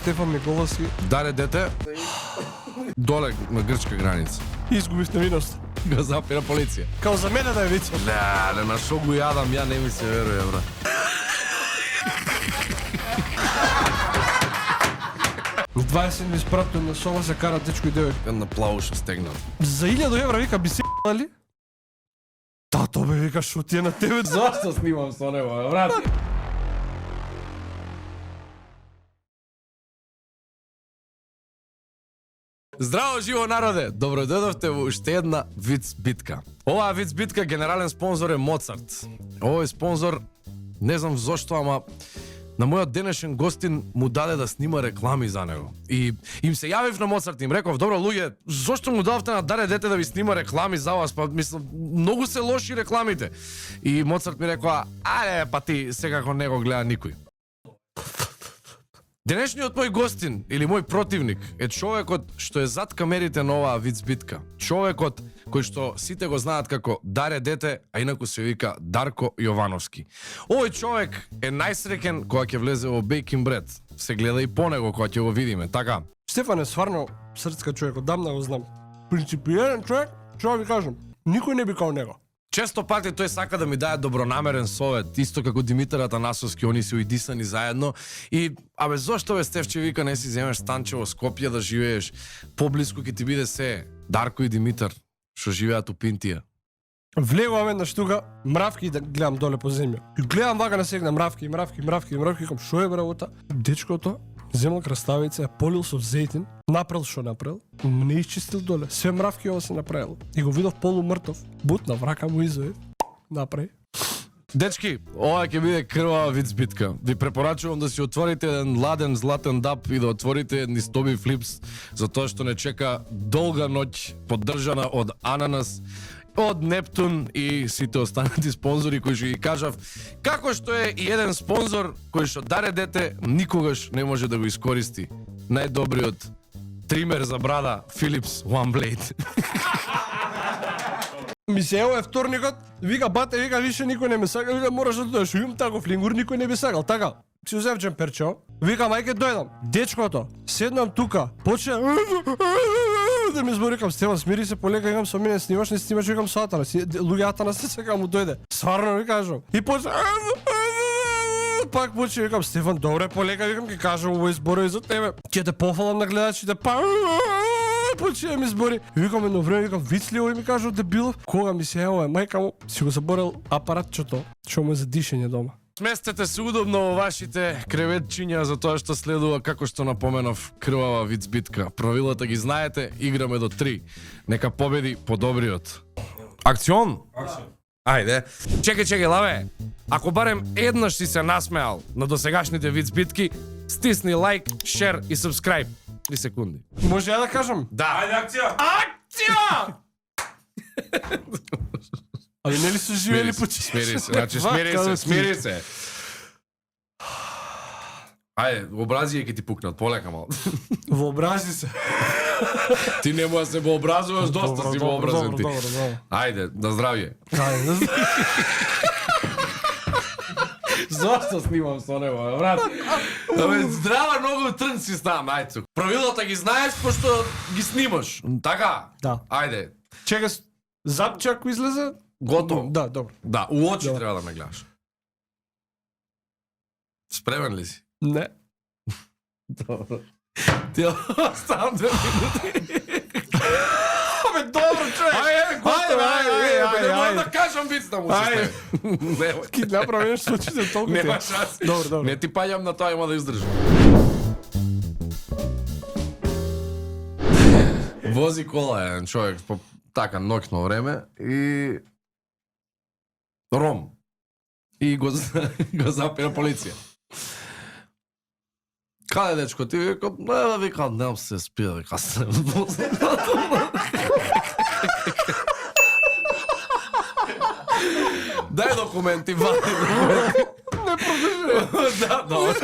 Стефан Николовски. Даре дете, доле на грчка граница. Изгубив невиност. Го запира полиција. Као за мене да е вице. Не, на шо го јадам, ја не ми се веруе, брат. В 20 испратно на соба се кара дечко и девојка. На плавуша стегнат. За 1000 евра вика би се али? Тато бе вика шо ти е на тебе? Зошто снимам со него, брат? Здраво живо народе! Добро дојдовте во уште една Виц битка. Оваа Виц битка генерален спонзор е Моцарт. Овој спонзор, не знам зошто, ама на мојот денешен гостин му даде да снима реклами за него. И им се јавив на Моцарт и им реков: "Добро луѓе, зошто му дадовте на Даре дете да ви снима реклами за вас? Па мислам, многу се лоши рекламите." И Моцарт ми рекоа: "Ајде, па ти секако не го гледа никој." Денешниот мој гостин или мој противник е човекот што е зад камерите на оваа Виц битка. Човекот кој што сите го знаат како Даре дете, а инаку се вика Дарко Јовановски. Овој човек е најсреќен кога ќе влезе во Бейкин Бред. Се гледа и по него кога ќе го видиме, така? Стефан е сварно срцка човек, одамна го знам. Принципиелен човек, што ви кажам, никој не би као него. Често пати тој сака да ми даде добронамерен совет, исто како Димитар Атанасовски, они се уидисани заедно. И, абе, зошто бе, Стефче, вика, не си земеш станче во Скопје да живееш, поблиску ќе ти биде се. Дарко и Димитар, што живеат у Пинтија. Влегувам еднаш тука, мравки и да гледам доле по земја. И гледам вака на сегна мравки, кам шо е бравота? Дечкото земал краставица, ја полил со зејтин, направил што направил, не исчистил доле, све мравки ова се направил. И го видов полумртов, бутна врака му изови, направи. Дечки, ова ќе биде крвава Виц битка. Ви препорачувам да си отворите еден ладен златен дап и да отворите едни стоби флипс, затоа што не чека долга ноќ поддржана од Ананас, од Нептун и сите останати спонзори кои што ги кажав, како што е и еден спонзор кој што Даре дете никогаш не може да го искористи. Најдобриот тример за брада Philips One Blade. Ми се ево е вторникот, вика бате, вика више никој не ме сака, вика мораш да дојдеш, имам тако флингур, никој не би сакал, така. Си узев джемперчо, вика мајке дојдам, дечкото, седнам тука, почне да ми збори, викам Стефан, смири се полека, викам со мене снимаш, не снимаш, викам со Атана, луѓето на се сека му дојде. Сварно ви кажам. И почне пак почне, викам Стефан, добре полека, викам ќе кажам овој зборови за тебе. Ќе те пофалам на гледачите, па почне ми збори. Викам едно време, викам виц ли овој ми кажа дебилов? Кога ми се ево е мајка му, си го заборел апаратчето, што му е за дишење дома. Сместете се удобно во вашите креветчиња за тоа што следува, како што напоменав, крвава Виц битка. Правилата ги знаете, играме до 3. Нека победи подобриот. Акцион? Ајде. Чекај, лаве. Ако барем еднаш си се насмеал на досегашните Виц битки, стисни лайк, шер и сабскрајб. 3 секунди. Може ја да кажам? Да. Ајде, акција! Акција! Али нели се живели по чиши? Смири се, значи смири се. Ајде, вообразија ќе ти пукнат, полека мал. Вообрази се. Ти не можеш да се вообразуваш, доста си вообразен ти. Добро. Ајде, на здравје. Ајде. Зошто снимам со него, брат? Абе, здрава ногу трн си ставам, ајцук. Правилата ги знаеш, пошто ги снимаш. Така? Да. Ајде. Чека, запче ако излезе? Готово. Да, добро. Да, у очи Добро. треба да ме гледаш. Спремен ли си? Не. Добро. Ти оставам 2 минути. Абе, добро, човек. Ајде, не можам да кажам виц да му се Ајде. Нема. Ки направи нешто очите толку ти. Нема шанс. Добро. Не ти паѓам на тоа, има да издржам. Вози кола еден човек по така ноќно време и ром. И го запира полиција. Каде дечко ти? Вика, вика, нем се спија, вика се возам. Дај документи, вади документи. Не продолжи. Да, добро.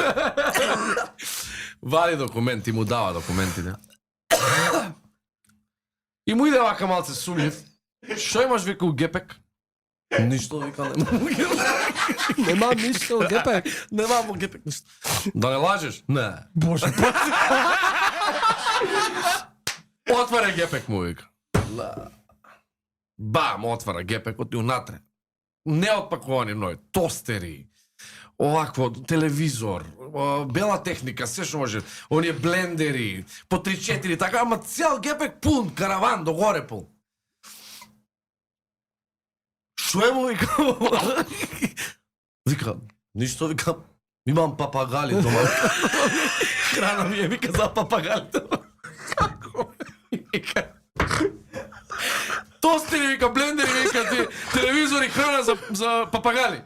Вади документи, му дава документите. И му иде вака малце сумњив. Што имаш, вика, у гепек? Ништо вика нема. Нема ништо, гепек. Нема во гепек ништо. Да не лажеш? Не. Боже, Отвара гепек му вика. Бам, отвара гепекот и унатре. Не отпакувани ној, тостери, овакво, телевизор, бела техника, се што може, оние блендери, по 3-4, така, ама цел гепек пун, караван до горе пун. Шо е му вика? Вика, ништо вика, имам папагали дома. Храна ми е, вика, за папагалите. Како? Вика. Тостери, вика, блендери, вика, телевизори, храна за папагали.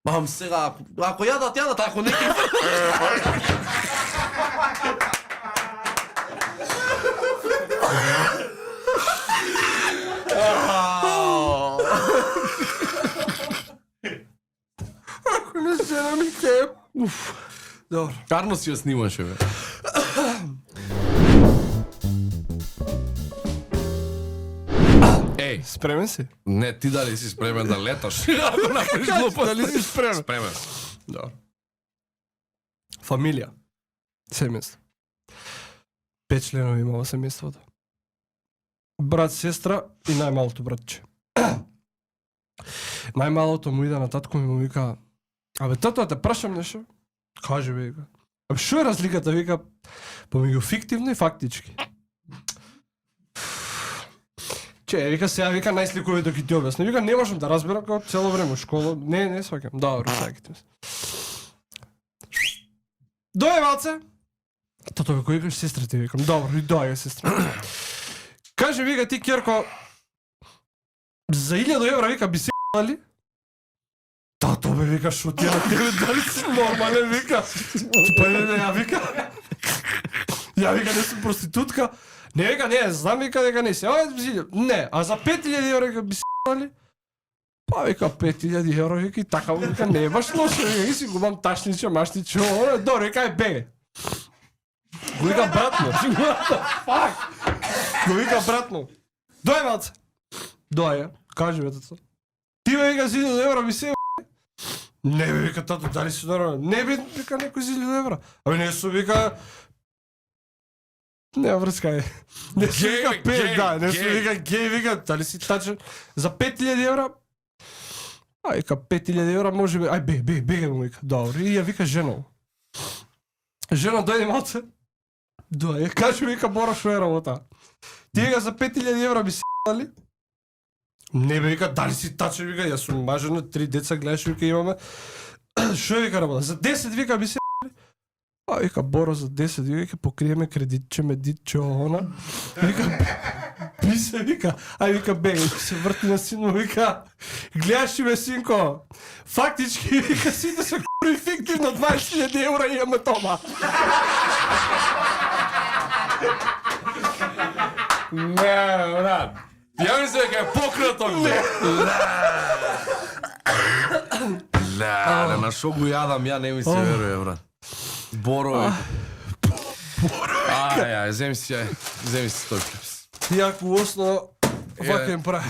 Мам, сега, ако јадат, ако не... ако не се ми кеп. Уф. Добро. Карно си ја снимаше, бе. Еј, Спремен си? не, ти дали си спремен да леташ? Ако направиш глупост. Дали си спремен? Спремен. Добро. Фамилија. Семејство. 5 членови има во семејството. Брат, сестра и најмалото братче. Најмалото му иде на татко ми му вика: "Абе тато, те прашам нешто?" Каже, вика. "Абе што е разликата?" Вика, "Помеѓу фиктивно и фактички." Че, вика, сега вика најсликови да ги ти објасни. Вика, не можам да разберам како цело време школа. Не сваќам. Добро, саките. Дојде малце. Тато, вика, викаш сестрите, викам. Добро, и дојде сестра. Каже, вика, ти Керко, за 1000 евра, вика, би се ***али? Тато, бе, вика, шо ти на тебе, дали си нормален, вика? Па не, ја вика. Ја вика, не сум проститутка. Не, вика, не, знам, вика, дека не си. Не, а за 5000 евра, вика, би се ***али? Па, вика, 5000 евра, вика, и така, вика, не е баш лошо, вика, и си губам ташниче, маштиче, добро, вика, беге. Го вика братно. Фак. Го вика братно. Дој малце. Дојде. Кажи бе тато. Ти бе вика 1000 евра ми се. Не бе вика тато, дали си нормален? Не бе вика некој 1000 евра. Абе не су вика. Не врска е. Не су вика пе, да, не су вика гей, вика, дали си тачен за 5000 евра? А вика 5000 евра може би, ај беге му вика. Добро, и ја вика жена. Жена дојде малце. Дојде, кажи вика Боро шо е работа. Ти вика за 5000 евра би се ***али? Не бе вика, дали си тачен, вика, јас сум мажен, 3 деца гледаш, вика, имаме. Шо е вика работа? За 10 вика би се ***али? А вика Боро за 10 вика, покриеме кредитче, медитче, она. Вика, би се вика, ај вика бега, се врти на сину, вика, гледаш ме синко, фактички вика сите се кури фиктивно 20.000 евра имаме тома. Не, брат. Ја мислам дека е пократок, бе. На шо го јадам, ја не ми се веруе, брат. Боро, ај, земи си тој клипс. Јако осно, вака им прави.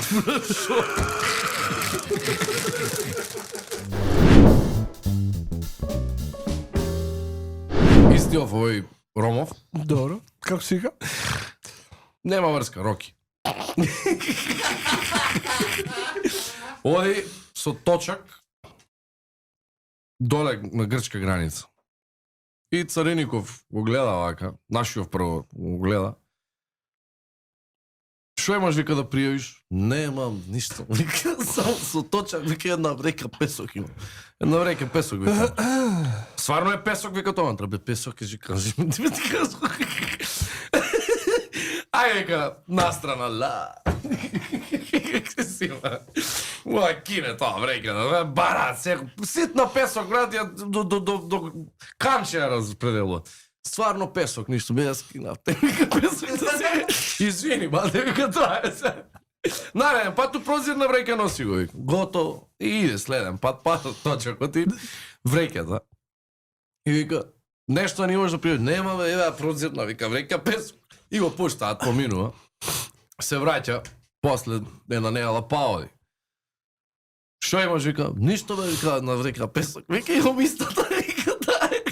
Истиов овој Ромов, Добро, како си вика? нема врска, Роки. Оди со точак доле на грчка граница. И Цареников го гледа вака, нашиот прво го гледа. Шо имаш, вика, да пријавиш? Немам ништо. Вика, само со точак, вика, една река песок има. Една река песок, вика. Сварно е песок, вика, тоа треба песок, кажи ми, ти кажи. Ај, вика, настрана, ла. Как си има? Моја кине тоа, врека, барат, ситна песок, брат, ја до канче ја распределува. Стварно песок, ништо, бе, јас кинав, те вика песок да се... Извини, бате, вика, тоа е се. Нареден пат у прозирна врека носи го, вика, готово, и иде следен пат, точакот и вреката. И вика, нешто не можеш да пријавиш, нема, бе, еве, прозирна, вика, врека песок. И го пуштаат, поминува, се враќа, после една недела па оди. Што имаш, вика? Ништо бе, вика, на река Песок. Вика, имам истата, вика, дај.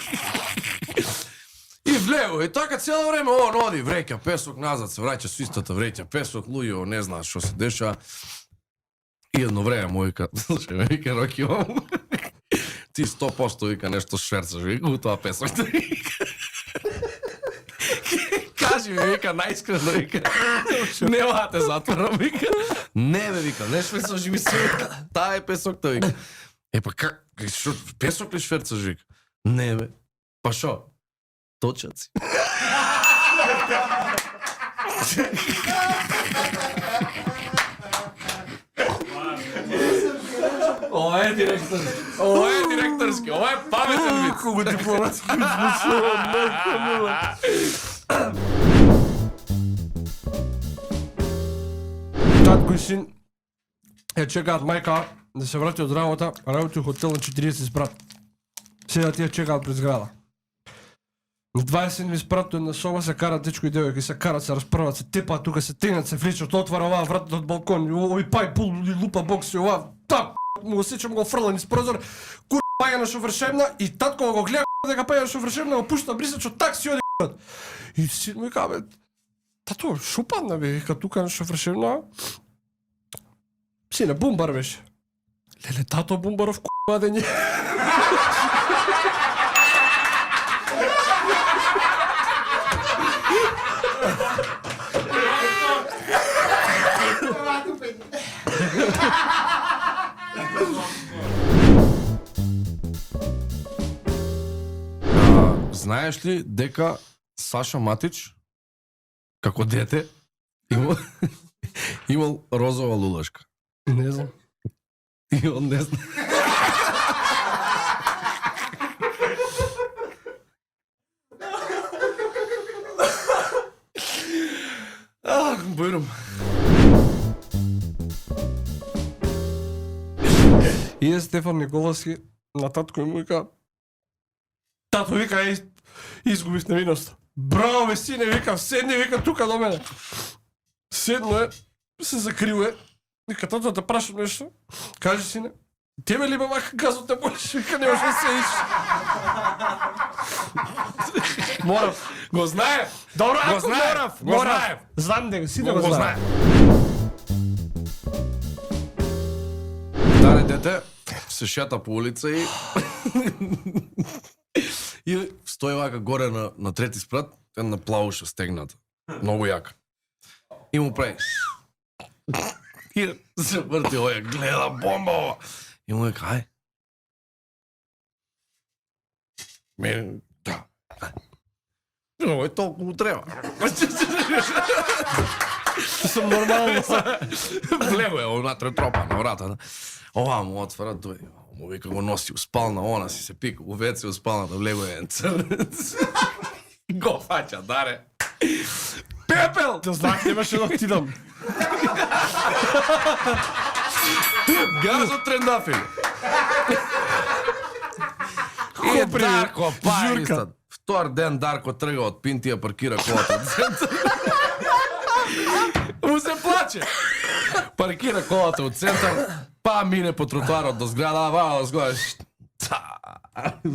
И влево, и така цело време, он оди, вреќа Песок, назад се враќа со истата вреќа Песок, луѓе, не знаат што се деша. И едно време му вика, слушај ме, вика, Роки, имам, ти 100% вика нешто шверцаш, вика, у тоа Песок. Кажи ми, вика, најискрено, вика, нема те затворам, вика. Не, бе, вика, не шверцаш, ми се, вика, таа е Песокта, вика. Па как, шо, Песок ли шверцаш, вика? Не, бе, па шо? Точаци. Ова е директорски, ова е паметен вид. Колку дипломатски Татко и син ја чекаат мајка да се врати од работа, работи у хотел на 40 спрат. Сега тие чекаат пред зграда. 20 спрат на соба се карат дечко и девојки, се карат, се расправат, се тепаат тука, се тегнат, се влечат, отвара оваа вратата од балкон, овој пај пул и лупа бокси, оваа так му го сечам, го фрлам низ прозор, паѓа на шофершемна и татко го гледа дека паѓа на шофершемна, го пушта брисачот, такси оди. И син му вика, бе, тато, шо падна бе, вика тука на шофершемна. Сине, бумбар беше. Леле, тато бумбаров дење. Знаеш ли дека Саша Матич, како дете, имал розова лулашка? Не знам. И он не знае. Бојрам. Иде Стефан Николовски на татко и му вика, тато, вика, изгубив невиност. Браво, бе, сине, вика, седни, вика, тука до мене. Седно е, се закрил вика, тато, те прашам нешто. Кажи, сине, тебе ли бе вака газот те болиш, вика, не може да седиш. Морав. Го знае? Добро, го знае. Го знае. Знам дека, сине го знае. Даре дете се шета по улица и стои вака горе на трети спрат, една плауша стегната. Многу јака. И му прави. И се врти овој, гледа бомба ова. И му века, ај. Да. Овој толку му треба. Сум нормално. Влего е онатре тропа на врата. Ова му отвара тој. Му вика го носи у спална, она си се пика у веце у спалната, влего е црнец. Го фаќа, даре. Пепел! Те знак немаше да отидам. Газот трендафил. И Дарко Паристан. Втор ден Дарко трга од Пинтија, паркира колата од центар. Му се плаче. Паркира колата од центар, па мине по тротоарот до зграда, ваа згода.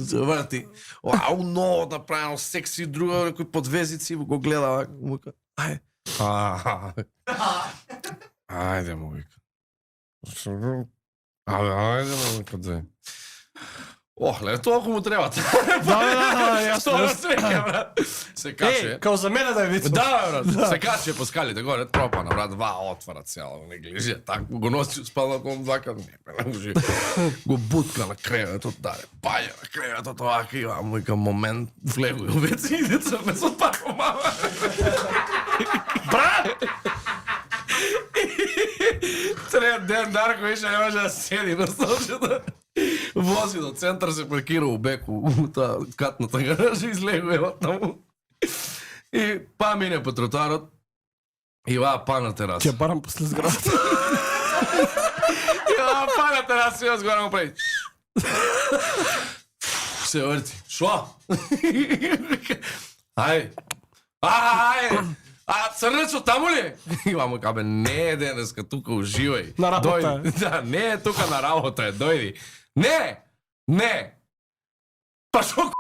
Се врти. Вау, ново направено, секси, друга, некои подвезици, го гледа, му вика, ај. Ајде, му вика. Ајде, му вика, дај. Охле, толку му треба. Да, јасно. брат. Се каче. Као за мене да е вицно. Да, брат. Се каче по скалите горе, тропана, брат, отвара цяло, не глеже. Тако го носи спална кон двака, не може. Го бутка на креветот, даре, паја на креветот, овака, и му вика момент, влегу и овеце и деца ме со пако, мама. Брат! Трет ден Дарко више не може да седи на столчето. Вози до центар, се паркира у беку, у таа катната гаража, излегу е таму. И па мине по тротоарот, и ваа па на тераса. Ќе барам после зградата. И ваа па на тераса, и јас го му прави. Се врти. Шо? Ај. Ај! А црнецо таму ли? Имам кабе не денеска тука уживај. На работа Дојди. Да, не е тука на работа е, дојди. Не. Не. Па шо